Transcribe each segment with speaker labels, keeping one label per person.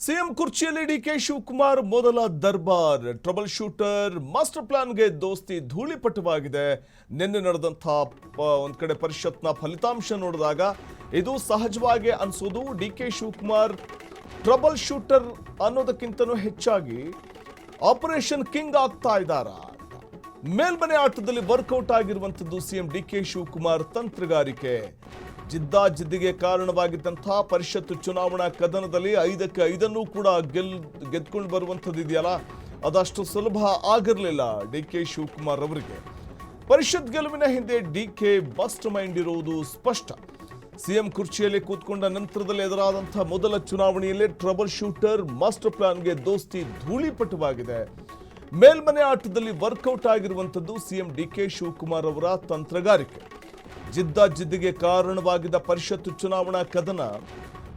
Speaker 1: CM ಕುರ್ಚಿಯಲ್ಲಿ DK Shivakumar ಮೊದಲ ದರ್ಬಾರ್ trouble shooter master ಪ್ಲಾನ್ಗೆ ದೋಸ್ತಿ ಧೂಳಿಪಟವಾಗಿದೆ. ನಿನ್ನೆ ನಡೆದಂತಹ ಒಂದ್ ಕಡೆ ಪರಿಷತ್ನ ಫಲಿತಾಂಶ ನೋಡಿದಾಗ ಇದು ಸಹಜವಾಗಿ ಅನಿಸೋದು ಡಿಕೆ ಶಿವಕುಮಾರ್ ಟ್ರಬಲ್ ಶೂಟರ್ ಅನ್ನೋದಕ್ಕಿಂತನೂ ಹೆಚ್ಚಾಗಿ ಆಪರೇಷನ್ ಕಿಂಗ್ ಆಗ್ತಾ ಇದ್ದಾರಾ. ಮೇಲ್ಮನೆ ಆಟದಲ್ಲಿ ವರ್ಕೌಟ್ ಆಗಿರುವಂತದ್ದು ಸಿಎಂ ಡಿಕೆ ಶಿವಕುಮಾರ್ ತಂತ್ರಗಾರಿಕೆ. ಜಿದ್ದಾಜಿದ್ದಿಗೆ ಕಾರಣವಾಗಿದ್ದಂತಹ ಪರಿಷತ್ ಚುನಾವಣಾ ಕದನದಲ್ಲಿ 5ಕ್ಕೆ 5 ಕೂಡ ಗೆದ್ಕೊಂಡು ಬರುವಂಥದ್ದು ಇದೆಯಲ್ಲ, ಅದಷ್ಟು ಸುಲಭ ಆಗಿರಲಿಲ್ಲ ಡಿಕೆ ಶಿವಕುಮಾರ್ ಅವರಿಗೆ. ಪರಿಷತ್ ಗೆಲುವಿನ ಹಿಂದೆ ಡಿಕೆ ಮಾಸ್ಟರ್ ಮೈಂಡ್ ಇರುವುದು ಸ್ಪಷ್ಟ. ಸಿಎಂ ಕುರ್ಚಿಯಲ್ಲಿ ಕೂತ್ಕೊಂಡ ನಂತರದಲ್ಲಿ ಎದುರಾದಂತಹ ಮೊದಲ ಚುನಾವಣೆಯಲ್ಲೇ ಟ್ರಬಲ್ ಶೂಟರ್ ಮಾಸ್ಟರ್ ಪ್ಲಾನ್ಗೆ ದೋಸ್ತಿ ಧೂಳಿಪಟವಾಗಿದೆ. ಮೇಲ್ಮನೆ ಆಟದಲ್ಲಿ ವರ್ಕೌಟ್ ಆಗಿರುವಂಥದ್ದು ಸಿಎಂ ಡಿಕೆ ಶಿವಕುಮಾರ್ ಅವರ ತಂತ್ರಗಾರಿಕೆ. ಜಿದ್ದಾಜಿದ್ದಿಗೆ ಕಾರಣವಾಗಿದ್ದ ಪರಿಷತ್ ಚುನಾವಣಾ ಕದನ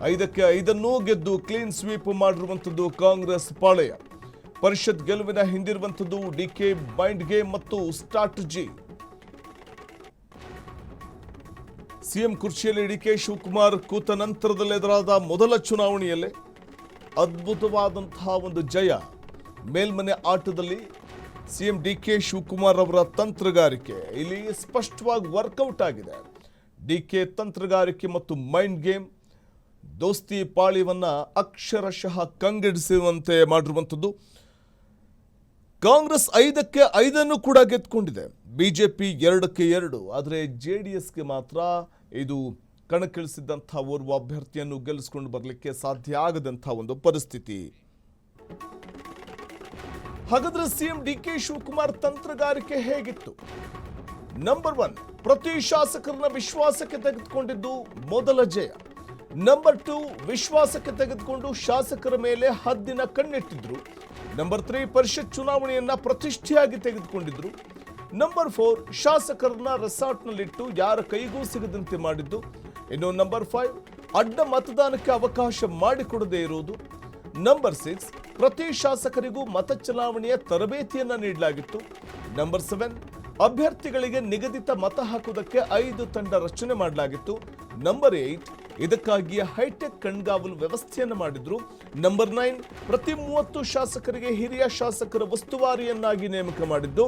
Speaker 1: 5ಕ್ಕೆ 5 ಗೆದ್ದು ಕ್ಲೀನ್ ಸ್ವೀಪ್ ಮಾಡಿರುವಂಥದ್ದು ಕಾಂಗ್ರೆಸ್ ಪಾಳೆಯ. ಪರಿಷತ್ ಗೆಲುವಿನ ಹಿಂದಿರುವಂಥದ್ದು ಡಿಕೆ ಮೈಂಡ್ ಗೇಮ್ ಮತ್ತು ಸ್ಟ್ರಾಟಜಿ. ಸಿಎಂ ಕುರ್ಚಿಯಲ್ಲಿ ಡಿಕೆ ಶಿವಕುಮಾರ್ ಕೂತ ನಂತರದಲ್ಲಿ ಎದುರಾದ ಮೊದಲ ಚುನಾವಣೆಯಲ್ಲೇ ಅದ್ಭುತವಾದಂತಹ ಒಂದು ಜಯ. ಮೇಲ್ಮನೆ ಆಟದಲ್ಲಿ ಸಿಎಂ ಡಿಕೆ ಶಿವಕುಮಾರ್ ಅವರ ತಂತ್ರಗಾರಿಕೆ ಇಲ್ಲಿ ಸ್ಪಷ್ಟವಾಗಿ ವರ್ಕೌಟ್ ಆಗಿದೆ. ಡಿಕೆ ತಂತ್ರಗಾರಿಕೆ ಮತ್ತು ಮೈಂಡ್ ಗೇಮ್ ದೋಸ್ತಿ ಪಾಳಿಯನ್ನ ಅಕ್ಷರಶಃ ಕಂಗೆಡಿಸುವಂತೆ ಮಾಡಿರುವಂಥದ್ದು. ಕಾಂಗ್ರೆಸ್ 5ಕ್ಕೆ 5 ಕೂಡ ಗೆದ್ದುಕೊಂಡಿದೆ, ಬಿಜೆಪಿ 2ಕ್ಕೆ 2. ಆದರೆ ಜೆಡಿಎಸ್ಗೆ ಮಾತ್ರ ಇದು ಕಣಕ್ಕಿಳಿಸಿದಂತಹ ಓರ್ವ ಅಭ್ಯರ್ಥಿಯನ್ನು ಗೆಲ್ಲಿಸಿಕೊಂಡು ಬರಲಿಕ್ಕೆ ಸಾಧ್ಯ ಆಗದಂತಹ ಒಂದು ಪರಿಸ್ಥಿತಿ. ಹಾಗಾದ್ರೆ ಸಿಎಂ ಡಿಕೆ ಶಿವಕುಮಾರ್ ತಂತ್ರಗಾರಿಕೆ ಹೇಗಿತ್ತು? ನಂಬರ್ 1, ಪ್ರತಿ ಶಾಸಕರನ್ನ ವಿಶ್ವಾಸಕ್ಕೆ ತೆಗೆದುಕೊಂಡಿದ್ದು ಮೊದಲ ಜಯ. ನಂಬರ್ 2, ವಿಶ್ವಾಸಕ್ಕೆ ತೆಗೆದುಕೊಂಡು ಶಾಸಕರ ಮೇಲೆ ಹದ್ದಿನ ಕಣ್ಣಿಟ್ಟಿದ್ರು. ನಂಬರ್ 3, ಪರಿಷತ್ ಚುನಾವಣೆಯನ್ನ ಪ್ರತಿಷ್ಠೆಯಾಗಿ ತೆಗೆದುಕೊಂಡಿದ್ರು. ನಂಬರ್ 4, ಶಾಸಕರನ್ನ ರೆಸಾರ್ಟ್ನಲ್ಲಿಟ್ಟು ಯಾರ ಕೈಗೂ ಸಿಗದಂತೆ ಮಾಡಿದ್ದು. ಇನ್ನು ನಂಬರ್ 5, ಅಡ್ಡ ಮತದಾನಕ್ಕೆ ಅವಕಾಶ ಮಾಡಿಕೊಡದೇ ಇರುವುದು. ನಂಬರ್ 6, ಪ್ರತಿ ಶಾಸಕರಿಗೂ ಮತ ಚಲಾವಣೆಯ ತರಬೇತಿಯನ್ನ ನೀಡಲಾಗಿತ್ತು. ನಂಬರ್ 7, ಅಭ್ಯರ್ಥಿಗಳಿಗೆ ನಿಗದಿತ ಮತ ಹಾಕುವುದಕ್ಕೆ 5 ತಂಡ ರಚನೆ ಮಾಡಲಾಗಿತ್ತು. ನಂಬರ್ 8, ಇದಕ್ಕಾಗಿಯೇ ಹೈಟೆಕ್ ಕಣ್ಗಾವಲು ವ್ಯವಸ್ಥೆಯನ್ನು ಮಾಡಿದ್ರು. ನಂಬರ್ 9, ಪ್ರತಿ 30 ಶಾಸಕರಿಗೆ ಹಿರಿಯ ಶಾಸಕರ ಉಸ್ತುವಾರಿಯನ್ನಾಗಿ ನೇಮಕ ಮಾಡಿದ್ದು.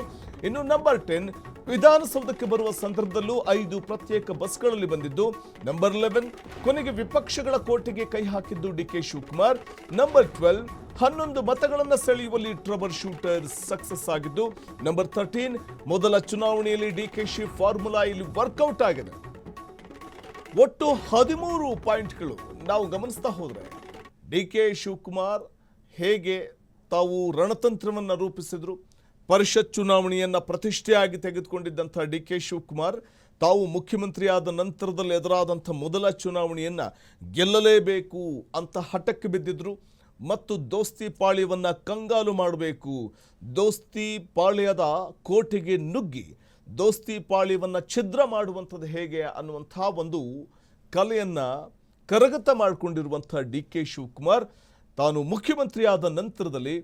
Speaker 1: ಇನ್ನು ನಂಬರ್ 10, ವಿಧಾನಸೌಧಕ್ಕೆ ಬರುವ ಸಂದರ್ಭದಲ್ಲೂ 5 ಪ್ರತ್ಯೇಕ ಬಸ್ಗಳಲ್ಲಿ ಬಂದಿದ್ದು. ನಂಬರ್ 11, ಕೊನೆಗೆ ವಿಪಕ್ಷಗಳ ಕೋಟೆಗೆ ಕೈ ಹಾಕಿದ್ದು ಡಿಕೆ ಶಿವಕುಮಾರ್. ನಂಬರ್ 12, 11 ಮತಗಳನ್ನು ಸೆಳೆಯುವಲ್ಲಿ ಟ್ರಬಲ್ ಶೂಟರ್ ಸಕ್ಸಸ್ ಆಗಿದ್ದು. ನಂಬರ್ 13, ಮೊದಲ ಚುನಾವಣೆಯಲ್ಲಿ ಡಿಕೆಶಿ ಫಾರ್ಮುಲಾ ಇಲ್ಲಿ ವರ್ಕೌಟ್ ಆಗಿದೆ. ಒಟ್ಟು 13 ಪಾಯಿಂಟ್ಗಳು ನಾವು ಗಮನಿಸ್ತಾ ಹೋದ್ರೆ ಡಿಕೆ ಶಿವಕುಮಾರ್ ಹೇಗೆ ತಾವು ರಣತಂತ್ರವನ್ನು ರೂಪಿಸಿದ್ರು. ಪರಿಷತ್ ಚುನಾವಣೆಯನ್ನ ಪ್ರತಿಷ್ಠೆಯಾಗಿ ತೆಗೆದುಕೊಂಡಿದ್ದಂಥ ಡಿಕೆ ಶಿವಕುಮಾರ್ ತಾವು ಮುಖ್ಯಮಂತ್ರಿಯಾದ ನಂತರದಲ್ಲಿ ಎದುರಾದಂಥ ಮೊದಲ ಚುನಾವಣೆಯನ್ನ ಗೆಲ್ಲಲೇಬೇಕು ಅಂತ ಹಠಕ್ಕೆ ಬಿದ್ದಿದ್ರು ಮತ್ತು ದೋಸ್ತಿ ಪಾಳ್ಯವನ್ನ ಕಂಗಾಲು ಮಾಡಬೇಕು, ದೋಸ್ತಿ ಪಾಳ್ಯದ ಕೋಟೆಗೆ ನುಗ್ಗಿ ದೋಸ್ತಿ ಪಾಳ್ಯವನ್ನ ಛಿದ್ರ ಮಾಡುವಂಥದ್ದು ಹೇಗೆ ಅನ್ನುವಂಥ ಒಂದು ಕಲೆಯನ್ನ ಕರಗತ ಮಾಡಿಕೊಂಡಿರುವಂಥ ಡಿಕೆ ಶಿವಕುಮಾರ್ ತಾನು ಮುಖ್ಯಮಂತ್ರಿಯಾದ ನಂತರದಲ್ಲಿ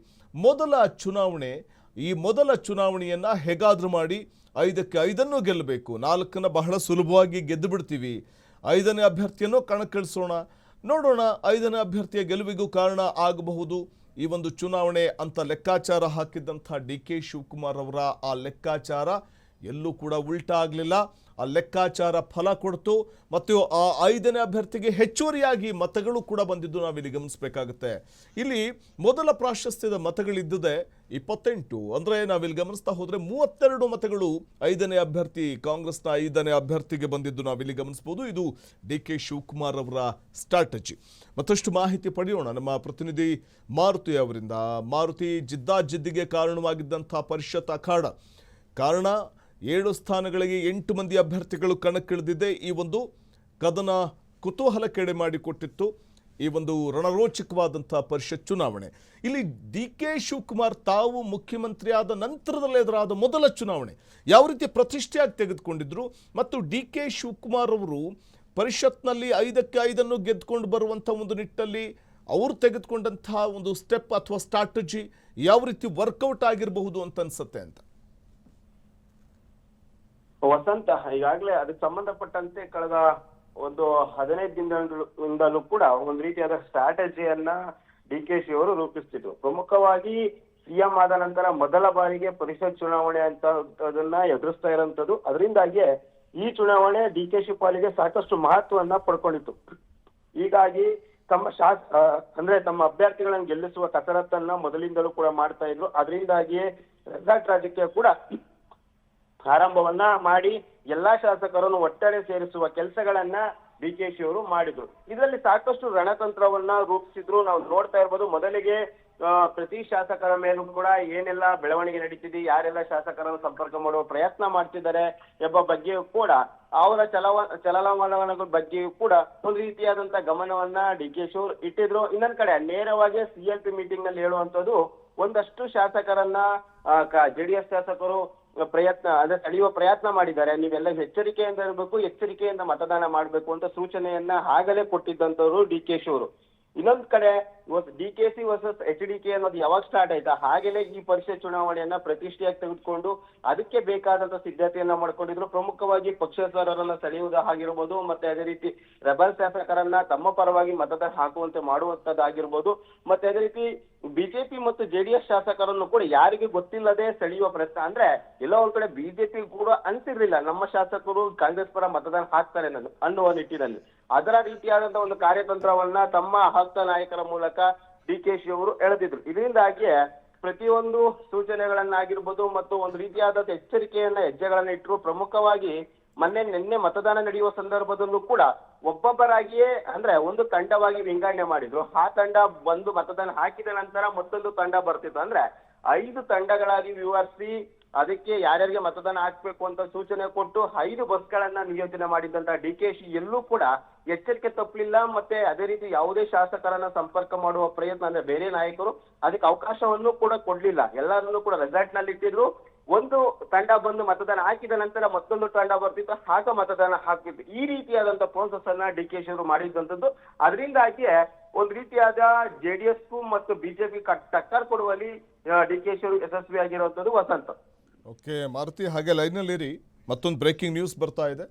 Speaker 1: ಈ ಮೊದಲ ಚುನಾವಣೆಯನ್ನ ಹೇಗಾದ್ರೂ ಮಾಡಿ 5ಕ್ಕೆ 5 ಗೆಲ್ಲಬೇಕು. 4ನ್ನ ಬಹಳ ಸುಲಭವಾಗಿ ಗೆದ್ದು ಬಿಡ್ತೀವಿ, 5ನೇ ಅಭ್ಯರ್ಥಿಯನ್ನು ಕಣಕ್ಕಿಳಿಸೋಣ, ನೋಡೋಣ 5ನೇ ಅಭ್ಯರ್ಥಿಯ ಗೆಲುವಿಗೂ ಕಾರಣ ಆಗಬಹುದು ಈ ಒಂದು ಚುನಾವಣೆ ಅಂತ ಲೆಕ್ಕಾಚಾರ ಹಾಕಿದ್ದಂಥ ಡಿಕೆ ಶಿವಕುಮಾರ್ ಅವರ ಆ ಲೆಕ್ಕಾಚಾರ ಎಲ್ಲೂ ಕೂಡ ಉಲ್ಟಾ ಆಗಲಿಲ್ಲ. ಆ ಲೆಕ್ಕಾಚಾರ ಫಲ ಕೊಡ್ತು ಮತ್ತು ಆ 5ನೇ ಅಭ್ಯರ್ಥಿಗೆ ಹೆಚ್ಚುವರಿಯಾಗಿ ಮತಗಳು ಕೂಡ ಬಂದಿದ್ದು ನಾವಿಲ್ಲಿ ಗಮನಿಸಬೇಕಾಗುತ್ತೆ. ಇಲ್ಲಿ ಮೊದಲ ಪ್ರಾಶಸ್ತ್ಯದ ಮತಗಳಿದ್ದುದೇ 28. ಅಂದರೆ ನಾವಿಲ್ಲಿ ಗಮನಿಸ್ತಾ ಹೋದರೆ 32 ಮತಗಳು 5ನೇ ಅಭ್ಯರ್ಥಿ ಕಾಂಗ್ರೆಸ್ನ 5ನೇ ಅಭ್ಯರ್ಥಿಗೆ ಬಂದಿದ್ದು ನಾವಿಲ್ಲಿ ಗಮನಿಸಬಹುದು. ಇದು ಡಿಕೆ ಶಿವಕುಮಾರ್ ಅವರ ಸ್ಟ್ರಾಟಜಿ. ಮತ್ತಷ್ಟು ಮಾಹಿತಿ ಪಡೆಯೋಣ ನಮ್ಮ ಪ್ರತಿನಿಧಿ ಮಾರುತಿ ಅವರಿಂದ. ಮಾರುತಿ, ಜಿದ್ದಾಜಿದ್ದಿಗೆ ಕಾರಣವಾಗಿದ್ದಂಥ ಪರಿಷತ್ ಅಖಾಡ ಕಾರಣ 7 ಸ್ಥಾನಗಳಿಗೆ 8 ಮಂದಿ ಅಭ್ಯರ್ಥಿಗಳು ಕಣಕ್ಕಿಳಿದಿದೆ. ಈ ಒಂದು ಕದನ ಕುತೂಹಲಕ್ಕೆಡೆ ಮಾಡಿಕೊಟ್ಟಿತ್ತು ಈ ಒಂದು ರಣರೋಚಕವಾದಂಥ ಪರಿಷತ್ ಚುನಾವಣೆ. ಇಲ್ಲಿ ಡಿಕೆ ಶಿವಕುಮಾರ್ ತಾವು ಮುಖ್ಯಮಂತ್ರಿಯಾದ ನಂತರದಲ್ಲಿ ಎದುರಾದ ಮೊದಲ ಚುನಾವಣೆ ಯಾವ ರೀತಿ ಪ್ರತಿಷ್ಠೆಯಾಗಿ ತೆಗೆದುಕೊಂಡಿದ್ರು ಮತ್ತು ಡಿಕೆ ಶಿವಕುಮಾರ್ ಅವರು ಪರಿಷತ್ನಲ್ಲಿ 5ಕ್ಕೆ 5 ಗೆದ್ದುಕೊಂಡು ಬರುವಂಥ ಒಂದು ನಿಟ್ಟಲ್ಲಿ ಅವರು ತೆಗೆದುಕೊಂಡಂತಹ ಒಂದು ಸ್ಟೆಪ್ ಅಥವಾ ಸ್ಟ್ರಾಟಜಿ ಯಾವ ರೀತಿ ವರ್ಕೌಟ್ ಆಗಿರಬಹುದು ಅಂತ ಅನ್ಸುತ್ತೆ ಅಂತ.
Speaker 2: ವಸಂತ, ಈಗಾಗಲೇ ಅದಕ್ಕೆ ಸಂಬಂಧಪಟ್ಟಂತೆ ಕಳೆದ ಒಂದು 15 ದಿನಗಳಿಂದಲೂ ಕೂಡ ಒಂದು ರೀತಿಯಾದ ಸ್ಟ್ರಾಟಜಿಯನ್ನ DKಶಿ ಅವರು ರೂಪಿಸ್ತಿದ್ರು. ಪ್ರಮುಖವಾಗಿ ಸಿಎಂ ಆದ ನಂತರ ಮೊದಲ ಬಾರಿಗೆ ಪರಿಷತ್ ಚುನಾವಣೆ ಅಂತ ಅದನ್ನ ಎದುರಿಸ್ತಾ ಇರೋಂಥದ್ದು. ಅದರಿಂದಾಗಿ ಈ ಚುನಾವಣೆ DKಶಿ ಪಾಲಿಗೆ ಸಾಕಷ್ಟು ಮಹತ್ವವನ್ನ ಪಡ್ಕೊಂಡಿತ್ತು. ಹೀಗಾಗಿ ತಮ್ಮ ಅಂದ್ರೆ ತಮ್ಮ ಅಭ್ಯರ್ಥಿಗಳನ್ನು ಗೆಲ್ಲಿಸುವ ಕಸರತ್ತನ್ನ ಮೊದಲಿಂದಲೂ ಕೂಡ ಮಾಡ್ತಾ ಇದ್ರು. ಅದರಿಂದಾಗಿಯೇ ರೆಸಾರ್ಟ್ ರಾಜಕೀಯ ಕೂಡ ಆರಂಭವನ್ನ ಮಾಡಿ ಎಲ್ಲಾ ಶಾಸಕರನ್ನು ಒಟ್ಟಾರೆ ಸೇರಿಸುವ ಕೆಲಸಗಳನ್ನ DKಶಿ ಅವರು ಮಾಡಿದ್ರು. ಇದರಲ್ಲಿ ಸಾಕಷ್ಟು ರಣತಂತ್ರವನ್ನ ರೂಪಿಸಿದ್ರು. ನಾವು ನೋಡ್ತಾ ಇರ್ಬೋದು, ಮೊದಲಿಗೆ ಪ್ರತಿ ಶಾಸಕರ ಮೇಲೂ ಕೂಡ ಏನೆಲ್ಲ ಬೆಳವಣಿಗೆ ನಡೀತಿದೆ, ಯಾರೆಲ್ಲ ಶಾಸಕರನ್ನು ಸಂಪರ್ಕ ಮಾಡುವ ಪ್ರಯತ್ನ ಮಾಡ್ತಿದ್ದಾರೆ ಎಂಬ ಬಗ್ಗೆಯೂ ಕೂಡ, ಅವರ ಚಲನವಲನಗಳ ಬಗ್ಗೆಯೂ ಕೂಡ ಒಂದು ರೀತಿಯಾದಂತ ಗಮನವನ್ನ DKಶಿ ಅವರು ಇಟ್ಟಿದ್ರು. ಇನ್ನೊಂದ್ ಕಡೆ ನೇರವಾಗಿ CLP ಮೀಟಿಂಗ್ ನಲ್ಲಿ ಹೇಳುವಂತದ್ದು, ಒಂದಷ್ಟು ಶಾಸಕರನ್ನ JDS ಶಾಸಕರು ಸೆಳೆಯುವ ಪ್ರಯತ್ನ ಮಾಡಿದ್ದಾರೆ. ನೀವೆಲ್ಲ ಎಚ್ಚರಿಕೆಯಿಂದ ಇರಬೇಕು, ಎಚ್ಚರಿಕೆಯಿಂದ ಮತದಾನ ಮಾಡ್ಬೇಕು ಅಂತ ಸೂಚನೆಯನ್ನ ಆಗಲೇ ಕೊಟ್ಟಿದ್ದಂತವ್ರು DKಶಿ ಅವರು. ಇನ್ನೊಂದ್ ಕಡೆ DKಶಿ ವರ್ಸಸ್ HDK ಅನ್ನೋದು ಯಾವಾಗ ಸ್ಟಾರ್ಟ್ ಆಯ್ತಾ, ಹಾಗೇನೆ ಈ ಪರಿಷತ್ ಚುನಾವಣೆಯನ್ನ ಪ್ರತಿಷ್ಠೆಯಾಗಿ ತೆಗೆದುಕೊಂಡು ಅದಕ್ಕೆ ಬೇಕಾದಂತ ಸಿದ್ಧತೆಯನ್ನ ಮಾಡ್ಕೊಂಡಿದ್ರು. ಪ್ರಮುಖವಾಗಿ ಪಕ್ಷೇತರರನ್ನ ಸೆಳೆಯುವುದು ಆಗಿರ್ಬೋದು, ಮತ್ತೆ ಅದೇ ರೀತಿ ರೆಬಲ್ ಶಾಸಕರನ್ನ ತಮ್ಮ ಪರವಾಗಿ ಮತದಾನ ಹಾಕುವಂತೆ ಮಾಡುವಂತದ್ದಾಗಿರ್ಬೋದು, ಮತ್ತೆ ಅದೇ ರೀತಿ ಬಿಜೆಪಿ ಮತ್ತು JDS ಶಾಸಕರನ್ನು ಕೂಡ ಯಾರಿಗೂ ಗೊತ್ತಿಲ್ಲದೆ ಸೆಳೆಯುವ ಪ್ರಯತ್ನ. ಅಂದ್ರೆ ಎಲ್ಲೋ ಒಂದ್ ಕಡೆ ಬಿಜೆಪಿ ಕೂಡ ಅನ್ಸಿರ್ಲಿಲ್ಲ ನಮ್ಮ ಶಾಸಕರು ಕಾಂಗ್ರೆಸ್ ಪರ ಮತದಾನ ಹಾಕ್ತಾರೆ ಅನ್ನುವ ನಿಟ್ಟಿನಲ್ಲಿ ಅದರ ರೀತಿಯಾದಂತಹ ಒಂದು ಕಾರ್ಯತಂತ್ರವನ್ನ ತಮ್ಮ ಆಪ್ತ ನಾಯಕರ ಮೂಲಕ DKಶಿ ಅವರು ಎಳೆದಿದ್ರು. ಇದರಿಂದಾಗಿ ಪ್ರತಿಯೊಂದು ಸೂಚನೆಗಳನ್ನಾಗಿರ್ಬೋದು ಮತ್ತು ಒಂದು ರೀತಿಯಾದ ಎಚ್ಚರಿಕೆಯನ್ನ ಹೆಜ್ಜೆಗಳನ್ನ ಇಟ್ಟರು. ಪ್ರಮುಖವಾಗಿ ನಿನ್ನೆ ಮತದಾನ ನಡೆಯುವ ಸಂದರ್ಭದಲ್ಲೂ ಕೂಡ ಒಬ್ಬೊಬ್ಬರಾಗಿಯೇ ಅಂದ್ರೆ ಒಂದು ತಂಡವಾಗಿ ವಿಂಗಡಣೆ ಮಾಡಿದ್ರು. ಆ ತಂಡ ಬಂದು ಮತದಾನ ಹಾಕಿದ ನಂತರ ಮತ್ತೊಂದು ತಂಡ ಬರ್ತಿತ್ತು. ಅಂದ್ರೆ 5 ತಂಡಗಳಾಗಿ ವಿವರಿಸಿ ಅದಕ್ಕೆ ಯಾರ್ಯಾರಿಗೆ ಮತದಾನ ಹಾಕ್ಬೇಕು ಅಂತ ಸೂಚನೆ ಕೊಟ್ಟು 5 ಬಸ್ಗಳನ್ನ ನಿಯೋಜನೆ ಮಾಡಿದಂತ DKಶಿ ಎಲ್ಲೂ ಕೂಡ ಎಚ್ಚರಿಕೆ ತಪ್ಪಲಿಲ್ಲ. ಮತ್ತೆ ಅದೇ ರೀತಿ ಯಾವುದೇ ಶಾಸಕರನ್ನ ಸಂಪರ್ಕ ಮಾಡುವ ಪ್ರಯತ್ನ ಅಂದ್ರೆ ಬೇರೆ ನಾಯಕರು ಅದಕ್ಕೆ ಅವಕಾಶವನ್ನು ಕೂಡ ಕೊಡ್ಲಿಲ್ಲ. ಎಲ್ಲರನ್ನೂ ಕೂಡ ರೆಸಾರ್ಟ್ ನಲ್ಲಿ ಇಟ್ಟಿದ್ರು. ಒಂದು ತಂಡ ಬಂದು ಮತದಾನ ಹಾಕಿದ ನಂತರ ಮತ್ತೊಂದು ತಂಡ ಬರ್ತಿತ್ತು, ಆಗ ಮತದಾನ ಹಾಕ್ತಿತ್ತು. ಈ ರೀತಿಯಾದಂತ ಪ್ರೋಸೆಸ್ ಅನ್ನ DKಶಿ ಅವರು ಮಾಡಿದಂಥದ್ದು. ಅದರಿಂದಾಗಿ ಒಂದ್ ರೀತಿಯಾದ JDS ಮತ್ತು ಬಿಜೆಪಿ ಟಕ್ಕರ್ ಕೊಡುವಲ್ಲಿ DKಶಿ ಅವರು ಯಶಸ್ವಿಯಾಗಿರುವಂತದ್ದು. ವಸಂತ.
Speaker 1: ಓಕೆ ಮಾರುತಿ, ಹಾಗೆ ಲೈನ್ನಲ್ಲಿರಿ. ಮತ್ತೊಂದು ಬ್ರೇಕಿಂಗ್ ನ್ಯೂಸ್ ಬರ್ತಾ ಇದೆ.